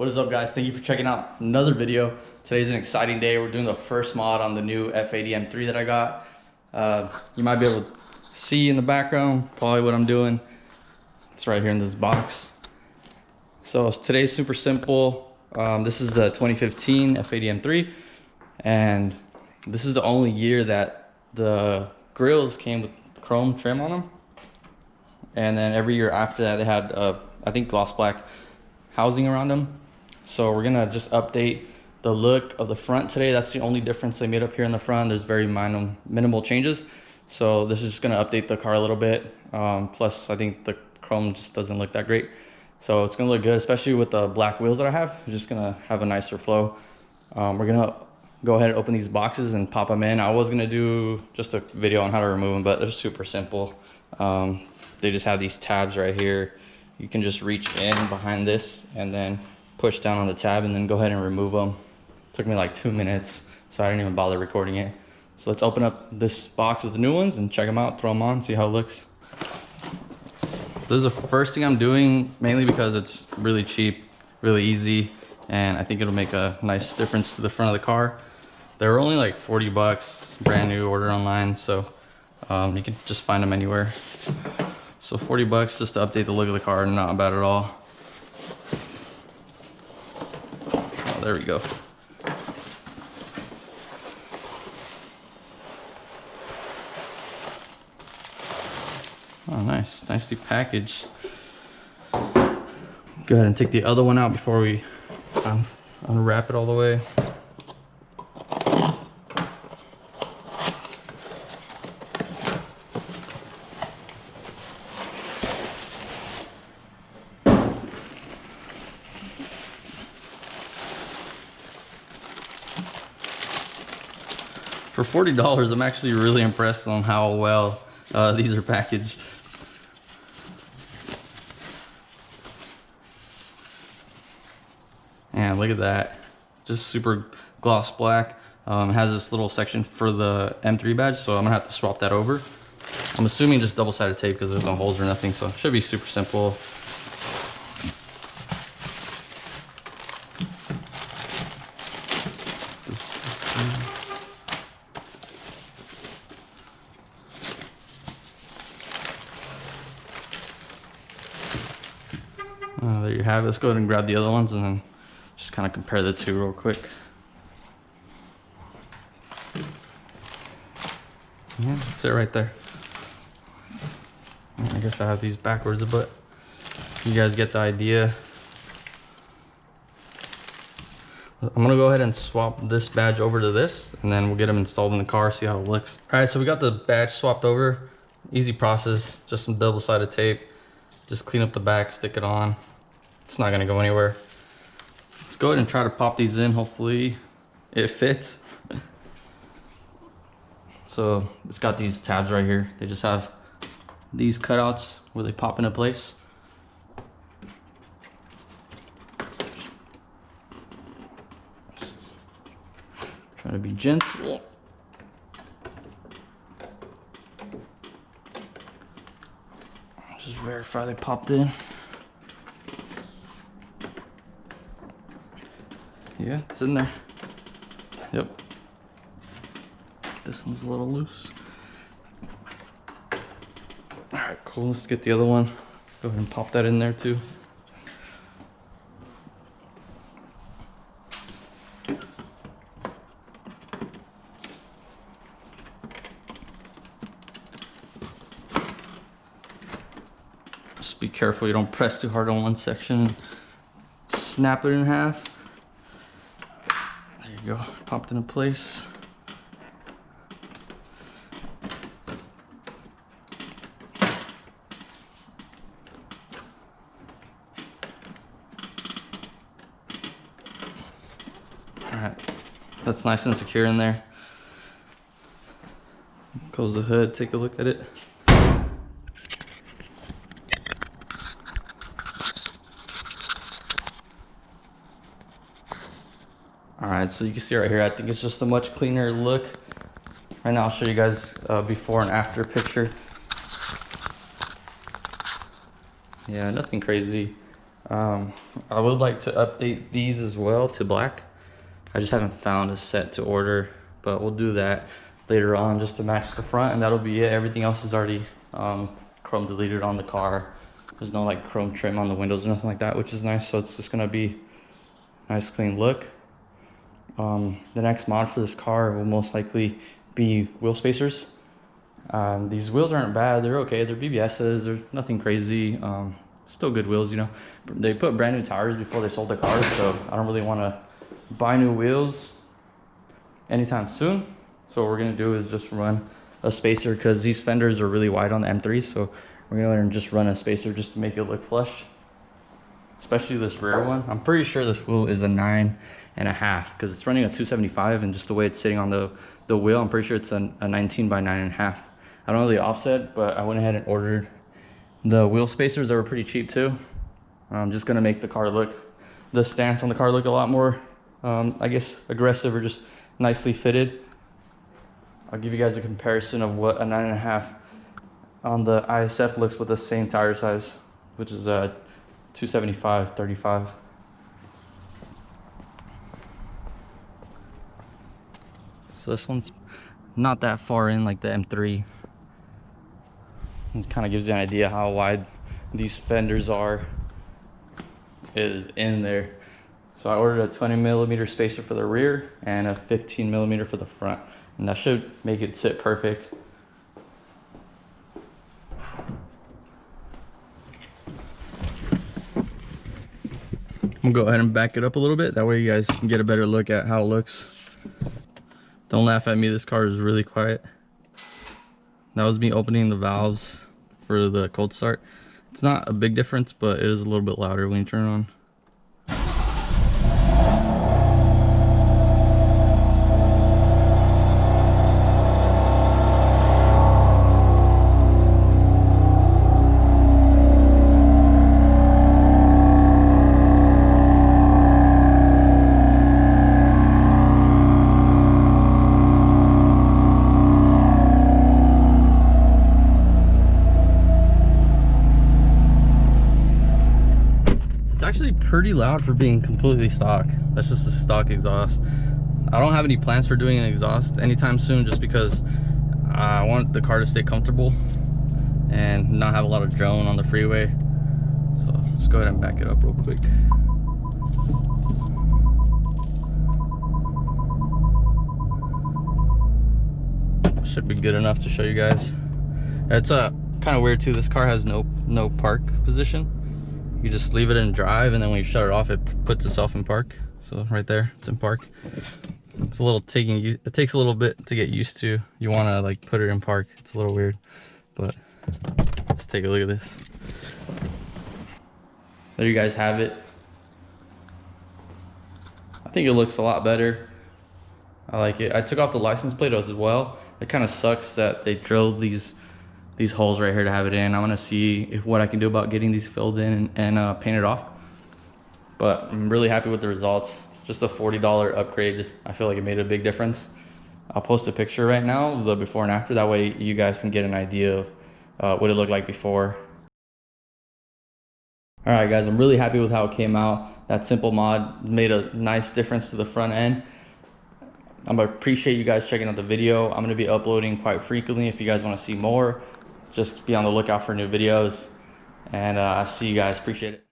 What is up, guys? Thank you for checking out another video. Today's an exciting day. We're doing the first mod on the new F80 M3 that I got. You might be able to see in the background probably what I'm doing. It's right here in this box. So today's super simple. This is the 2015 F80 M3, and this is the only year that the grills came with chrome trim on them. And then every year after that, they had I think gloss black housing around them. So we're gonna just update the look of the front today. That's the only difference they made up here in the front. There's very minimal changes. So this is just gonna update the car a little bit. Plus I think the chrome just doesn't look that great. So it's gonna look good, especially with the black wheels that I have. It's just gonna have a nicer flow. We're gonna go ahead and open these boxes and pop them in. I was gonna do just a video on how to remove them, but they're super simple. They just have these tabs right here. You can just reach in behind this and then push down on the tab and then go ahead and remove them. It took me like 2 minutes, so I didn't even bother recording it. So let's open up this box with the new ones and check them out, throw them on, see how it looks. This is the first thing I'm doing, mainly because it's really cheap, really easy, and I think it'll make a nice difference to the front of the car. They were only like 40 bucks, brand new, order online, so you can just find them anywhere. So 40 bucks just to update the look of the car, not bad at all. Oh, there we go. Oh, nice, nicely packaged. Go ahead and take the other one out before we unwrap it all the way. For $40, I'm actually really impressed on how well these are packaged. And look at that, just super gloss black. It has this little section for the M3 badge, so I'm gonna have to swap that over. I'm assuming just double-sided tape because there's no holes or nothing, so it should be super simple. There you have it. Let's go ahead and grab the other ones and then just kind of compare the two real quick. Yeah, that's it right there. I guess I have these backwards, but you guys get the idea. I'm gonna go ahead and swap this badge over to this, and then we'll get them installed in the car, see how it looks. All right, so we got the badge swapped over. Easy process, just some double-sided tape. Just clean up the back, stick it on. It's not gonna go anywhere. Let's go ahead and try to pop these in. Hopefully it fits. So it's got these tabs right here. They just have these cutouts where they pop into place. Try to be gentle. Just verify they popped in. Yeah, it's in there. Yep. This one's a little loose. All right, cool. Let's get the other one. Go ahead and pop that in there too. Just be careful you don't press too hard on one section. Snap it in half. There you go, popped into place. Alright, that's nice and secure in there. Close the hood, take a look at it. Alright, so you can see right here, I think it's just a much cleaner look. Right now I'll show you guys before and after picture. Yeah, nothing crazy. I would like to update these as well to black. I just haven't found a set to order, but we'll do that later on just to match the front, and that'll be it. Everything else is already chrome deleted on the car. There's no like chrome trim on the windows or nothing like that, which is nice. So it's just gonna be a nice clean look. The next mod for this car will most likely be wheel spacers. These wheels aren't bad, they're okay, they're BBS's, they're nothing crazy. Still good wheels, you know. They put brand new tires before they sold the car, so I don't really want to buy new wheels anytime soon. So what we're gonna do is just run a spacer, because these fenders are really wide on the M3, so we're gonna learn just run a spacer just to make it look flush. Especially this rear one. I'm pretty sure this wheel is a 9.5 because it's running a 275, and just the way it's sitting on the wheel, I'm pretty sure it's a 19 by 9.5. I don't know the offset, but I went ahead and ordered the wheel spacers. They were pretty cheap too. I'm just gonna make the stance on the car look a lot more, I guess, aggressive, or just nicely fitted. I'll give you guys a comparison of what a 9.5 on the ISF looks with the same tire size, which is a 275/35. So this one's not that far in like the M3. It kind of gives you an idea how wide these fenders are. It is in there. So I ordered a 20mm spacer for the rear and a 15mm for the front, and that should make it sit perfect. I'm gonna go ahead and back it up a little bit, that way you guys can get a better look at how it looks. Don't laugh at me, this car is really quiet. That was me opening the valves for the cold start. It's not a big difference, but it is a little bit louder when you turn it on. Actually pretty loud for being completely stock. That's just a stock exhaust. I don't have any plans for doing an exhaust anytime soon, just because I want the car to stay comfortable and not have a lot of drone on the freeway. So let's go ahead and back it up real quick. Should be good enough to show you guys. It's kind of weird too. This car has no park position. You just leave it in drive, and then when you shut it off, it puts itself in park. So right there, it's in park. It's a little it takes a little bit to get used to. You want to like put it in park. It's a little weird, but let's take a look at this. There you guys have it. I think it looks a lot better. I like it. I took off the license plate as well. It kind of sucks that they drilled these holes right here to have it in. I want to see what I can do about getting these filled in and painted off. But I'm really happy with the results. Just a $40 upgrade. I feel like it made a big difference. I'll post a picture right now of the before and after. That way you guys can get an idea of what it looked like before. All right, guys, I'm really happy with how it came out. That simple mod made a nice difference to the front end. I'm gonna appreciate you guys checking out the video. I'm gonna be uploading quite frequently. If you guys want to see more, just be on the lookout for new videos, and I'll see you guys. Appreciate it.